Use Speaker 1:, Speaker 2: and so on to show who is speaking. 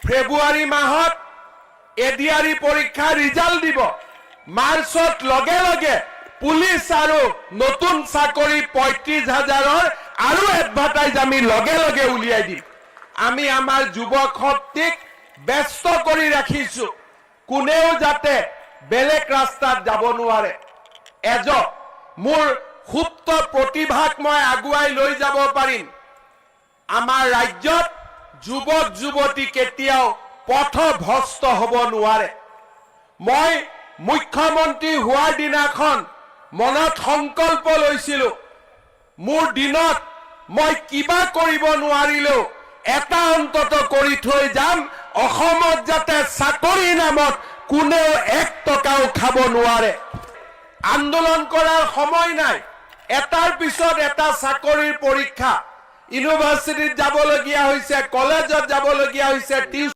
Speaker 1: ফেব্ৰুৱাৰী মাহত এডিআৰই পৰীক্ষাৰ ৰিজাল্ট দিব মাৰ্চত লগে লগে পুলিচ আৰু নতুন চাকৰি ৩৫,০০০ৰ আৰু এডভাৰটাইজ আমি লগে লগে উলিয়াই দিম আমি আমাৰ যুৱক শক্তিক ব্যস্ত কৰি ৰাখিছো কোনেও যাতে বেলেগ ৰাস্তাত যাব নোৱাৰে মোৰ সুপ্ত প্ৰতিভাক মই আগুৱাই লৈ যাব পাৰিম আমাৰ ৰাজ্যত যুৱক যুৱতী কেতিয়াও পথভ্ৰষ্ট হ'ব নোৱাৰে মই মুখ্যমন্ত্ৰী হোৱাৰ দিনাখন মনত সংকল্প লৈছিলো মোৰ দিনত মই কিবা কৰিব নোৱাৰিলেও এটা অন্তত কৰি থৈ যাম অসমত যাতে চাকৰি নামত কোনেও 1 টকাও খাব নোৱাৰে আন্দোলন কৰাৰ সময় নাই এটাৰ পিছত এটা চাকৰিৰ পৰীক্ষা ইউনিভাৰ্চিটিত যাবলগীয়া হৈছে কলেজত যাবলগীয়া হৈছে